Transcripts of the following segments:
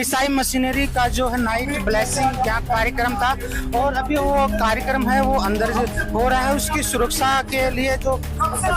ईसाई मशीनरी का जो है नाइट ब्लेसिंग क्या कार्यक्रम था और अभी वो कार्यक्रम है वो अंदर हो रहा है। उसकी सुरक्षा के लिए जो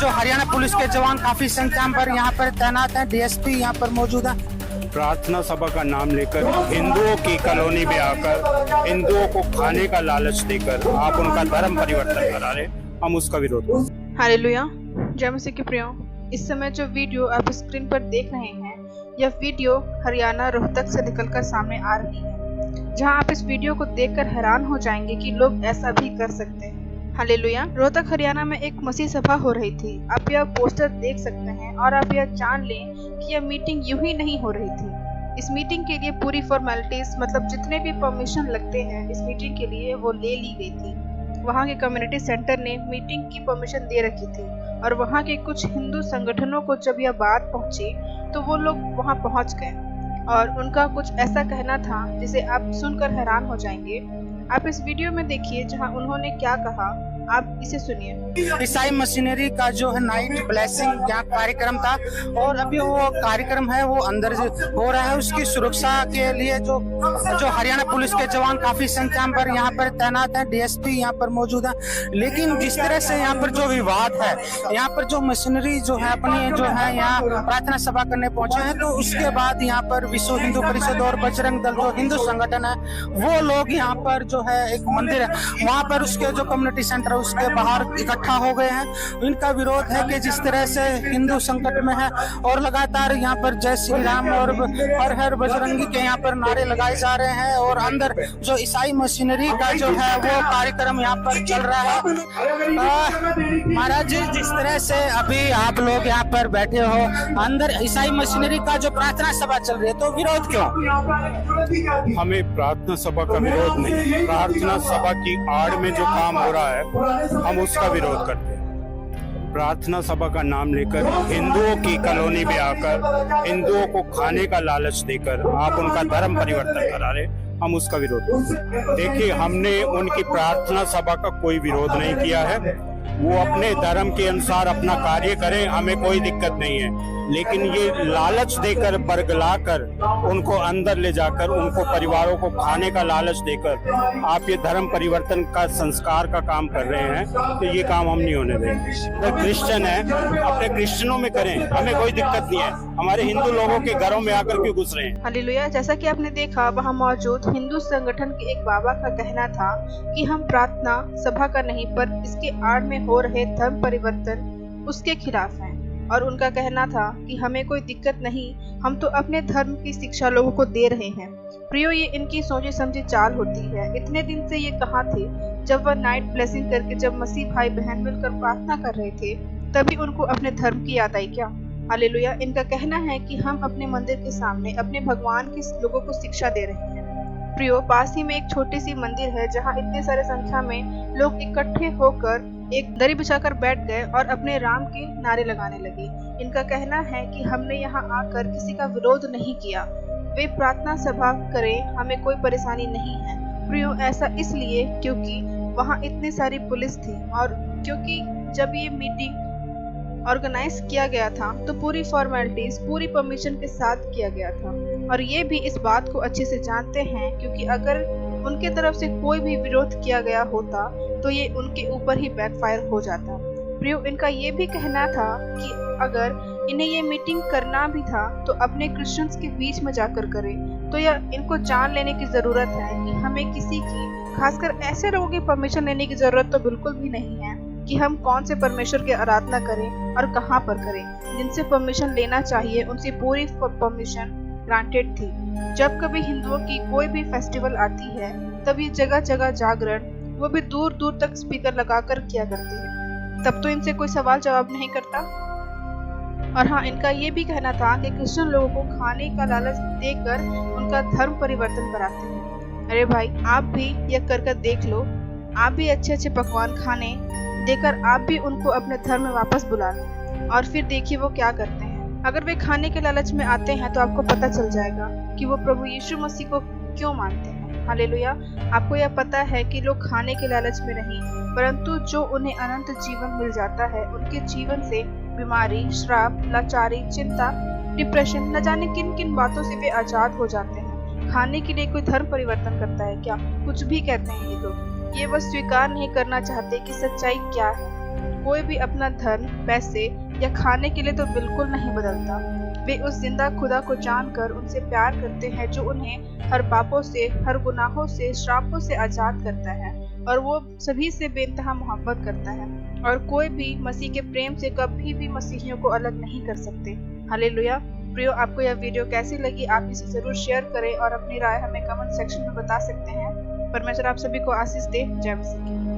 हरियाणा पुलिस के जवान काफी संख्या पर यहाँ पर तैनात हैं। डीएसपी यहाँ पर मौजूद है। प्रार्थना सभा का नाम लेकर हिंदुओं की कॉलोनी में आकर हिंदुओं को खाने का लालच देकर आप उनका धर्म परिवर्तन करा रहे, हम उसका विरोध करते हैं। हालेलुया। जय मसीह के प्रियो, इस समय जो वीडियो आप स्क्रीन पर देख रहे हैं यह वीडियो हरियाणा रोहतक से निकलकर सामने आ रही है, जहां आप इस वीडियो को देखकर हैरान हो जाएंगे कि लोग ऐसा भी कर सकते हैं। हालेलुया। रोहतक हरियाणा में एक मसीह सभा हो रही थी। आप यह पोस्टर देख सकते हैं और आप यह जान लें कि यह मीटिंग यूं ही नहीं हो रही थी। इस मीटिंग के लिए पूरी फॉर्मेलिटीज मतलब जितने भी परमिशन लगते हैं इस मीटिंग के लिए वो ले ली गई थी। वहाँ के कम्युनिटी सेंटर ने मीटिंग की परमिशन दे रखी थी और वहाँ के कुछ हिंदू संगठनों को जब यह बात पहुंची तो वो लोग वहाँ पहुंच गए और उनका कुछ ऐसा कहना था जिसे आप सुनकर हैरान हो जाएंगे। आप इस वीडियो में देखिए जहाँ उन्होंने क्या कहा, आप इसे सुनिए। ईसाई मशीनरी का जो है नाइट ब्लेसिंग क्या कार्यक्रम था और अभी वो कार्यक्रम है वो अंदर हो रहा है। उसकी सुरक्षा के लिए जो हरियाणा पुलिस के जवान काफी संख्या पर यहाँ पर तैनात हैं। डीएसपी यहाँ पर मौजूद है। लेकिन जिस तरह से यहाँ पर जो विवाद है, यहाँ पर जो मशीनरी जो है अपनी जो है यहाँ प्रार्थना सभा करने पहुंचे हैं, तो उसके बाद यहाँ पर विश्व हिंदू परिषद और बजरंग दल जो हिंदू संगठन है वो लोग यहाँ पर जो है एक मंदिर है वहाँ पर उसके जो कम्युनिटी सेंटर उसके बाहर इकट्ठा हो गए हैं। इनका विरोध है कि जिस तरह से हिंदू संकट में है और लगातार यहाँ पर जय श्री राम और हर हर बजरंगी के यहाँ पर नारे लगाए जा रहे हैं और अंदर जो ईसाई मशीनरी का जो है वो कार्यक्रम यहाँ पर चल रहा है। महाराज जी, जिस तरह से अभी आप लोग यहाँ पर बैठे हो, अंदर ईसाई मशीनरी का जो प्रार्थना सभा चल रही है, तो विरोध क्यों? हमें प्रार्थना सभा का विरोध नहीं, प्रार्थना सभा की आड़ में जो काम हो रहा है हम उसका विरोध करते हैं। प्रार्थना सभा का नाम लेकर हिंदुओं की कॉलोनी में आकर हिंदुओं को खाने का लालच देकर आप उनका धर्म परिवर्तन करा रहे, हम उसका विरोध करते हैं। देखिए, हमने उनकी प्रार्थना सभा का कोई विरोध नहीं किया है। वो अपने धर्म के अनुसार अपना कार्य करें, हमें कोई दिक्कत नहीं है। लेकिन ये लालच देकर बरगलाकर उनको अंदर ले जाकर उनको परिवारों को खाने का लालच देकर आप ये धर्म परिवर्तन का संस्कार का काम कर रहे हैं, तो ये काम हम नहीं होने देंगे। अगर क्रिश्चियन है अपने क्रिश्चियनों में करें, हमें कोई दिक्कत नहीं है। हमारे हिंदू लोगों के घरों में आकर क्यों घुस रहे हैं? हालेलुया। जैसा कि आपने देखा, वहाँ मौजूद हिंदू संगठन के एक बाबा का कहना था कि हम प्रार्थना सभा का नहीं पर इसके आड़ में हो रहे धर्म परिवर्तन उसके खिलाफ हैं और उनका कहना था कि हमें कोई दिक्कत नहीं, हम तो अपने धर्म की शिक्षा लोगों को दे रहे हैं। प्रियो, ये इनकी सोची समझी चाल होती है। इतने दिन से ये कहाँ थे जब वह नाइट ब्लेसिंग करके जब मसीह भाई बहन मिलकर प्रार्थना कर रहे थे, तभी उनको अपने धर्म की याद आई क्या? हालेलुया। इनका कहना है कि हम अपने मंदिर के सामने अपने भगवान के लोगों को शिक्षा दे रहे हैं। प्रियो, पास ही में एक छोटी सी मंदिर है जहाँ इतने सारे संख्या में लोग इकट्ठे होकर एक दरी बिछाकर बैठ गए और अपने राम के नारे लगाने लगे। इनका कहना है कि हमने यहाँ आकर किसी का विरोध नहीं किया, वे प्रार्थना सभा करें, हमें कोई परेशानी नहीं है। प्रियो, ऐसा इसलिए क्योंकि वहाँ इतनी सारी पुलिस थी और क्योंकि जब ये मीटिंग ऑर्गेनाइज किया गया था तो पूरी फॉर्मेलिटीज पूरी परमिशन के साथ किया गया था और ये भी इस बात को अच्छे से जानते हैं क्योंकि अगर उनके तरफ से कोई भी विरोध किया गया होता तो ये उनके ऊपर ही बैकफायर हो जाता। प्रियो, इनका ये भी कहना था कि अगर इन्हें ये मीटिंग करना भी था तो अपने क्रिश्चियंस के बीच में जाकर करें। तो यह इनको जान लेने की जरूरत है कि हमें किसी की, खासकर ऐसे लोगों की परमिशन लेने की जरूरत तो बिल्कुल भी नहीं है कि हम कौन से परमेश्वर की आराधना करें और कहाँ पर करें। जिनसे परमिशन लेना चाहिए उनसे पूरी परमिशन ग्रांटेड थी। जब कभी हिंदुओं की कोई भी फेस्टिवल आती है तब ये जगह जगह जागरण, वो भी दूर दूर तक स्पीकर लगाकर किया करते हैं। तब तो इनसे कोई सवाल जवाब नहीं करता। और हाँ, इनका ये भी कहना था कि क्रिश्चियन लोगों को खाने का लालच देकर उनका धर्म परिवर्तन कराते हैं। अरे भाई, आप भी यह कर देख लो, आप भी अच्छे अच्छे पकवान खाने देकर आप भी उनको अपने धर्म में वापस बुला लें और फिर देखिए वो क्या करते हैं। अगर वे खाने के लालच में आते हैं तो आपको पता चल जाएगा कि वो प्रभु यीशु मसीह को क्यों मानते हैं। हालेलुया। आपको यह पता है कि लोग खाने के लालच में नहीं, परंतु जो उन्हें अनंत जीवन मिल जाता है, उनके जीवन से बीमारी, श्राप, लाचारी, चिंता, डिप्रेशन, न जाने किन किन बातों से वे आजाद हो जाते हैं। खाने के लिए कोई धर्म परिवर्तन करता है क्या? कुछ भी कहते हैं ये लोग। ये बस स्वीकार नहीं करना चाहते कि सच्चाई क्या है। कोई भी अपना धर्म, पैसे या खाने के लिए तो बिल्कुल नहीं बदलता। वे उस जिंदा खुदा को जानकर उनसे प्यार करते हैं जो उन्हें हर पापों से, हर गुनाहों से, श्रापों से आजाद करता है और वो सभी से बेइंतहा मोहब्बत करता है। और कोई भी मसीह के प्रेम से कभी भी मसीहियों को अलग नहीं कर सकते। हालेलुया। प्रियो, आपको यह वीडियो कैसी लगी आप इसे जरूर शेयर करें और अपनी राय हमें कमेंट सेक्शन में बता सकते हैं। परमेश्वर आप सभी को आशीष दे। जय मसीह की।